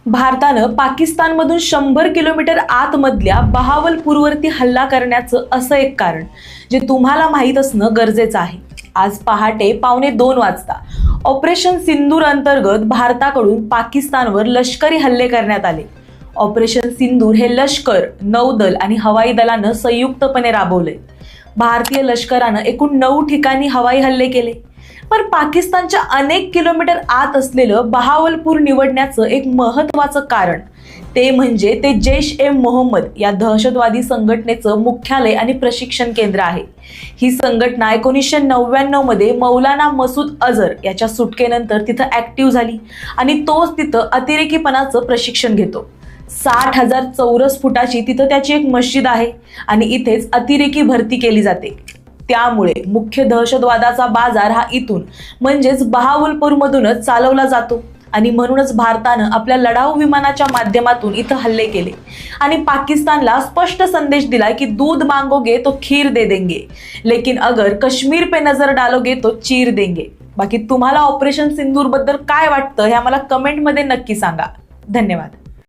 भारतानं पाकिस्तानमधून 100 किलोमीटर आतमधल्या बहावलपूरवरती हल्ला करण्याचं असं एक कारण जे तुम्हाला माहीत असणं गरजेचं आहे. आज पहाटे 1:45 वाजता ऑपरेशन सिंदूर अंतर्गत भारताकडून पाकिस्तानवर लष्करी हल्ले करण्यात आले. ऑपरेशन सिंदूर हे लष्कर, नौदल आणि हवाई दलानं संयुक्तपणे राबवले. भारतीय लष्करानं एकूण 9 ठिकाणी हवाई हल्ले केले. पण पाकिस्तानच्या अनेक किलोमीटर आत असलेलं बहावलपूर निवडण्याचं एक महत्त्वाचं कारण ते म्हणजे ते जैश-ए-मोहम्मद या दहशतवादी संघटनेचं मुख्यालय आणि प्रशिक्षण केंद्र आहे. ही संघटना 1999 मध्ये मौलाना मसूद अझर याच्या सुटकेनंतर तिथं ऍक्टिव्ह झाली आणि तोच तिथं अतिरेकीपणाचं प्रशिक्षण घेतो. 60,000 चौरस फुटाची तिथं त्याची एक मस्जिद आहे आणि इथेच अतिरेकी भरती केली जाते. त्यामुळे मुख्य दहशतवादाचा बाजार हा इथून म्हणजेच बहावलपूरमधूनच चालवला जातो आणि म्हणूनच भारतानं आपल्या लढाऊ विमानाच्या माध्यमातून इथं हल्ले केले आणि पाकिस्तानला स्पष्ट संदेश दिला की दूध मांगोगे तो खीर दे देंगे, लेकिन अगर कश्मीर पे नजर डालोगे तो चीर देंगे. बाकी तुम्हाला ऑपरेशन सिंदूर बद्दल काय वाटतं हे आम्हाला कमेंटमध्ये नक्की सांगा. धन्यवाद.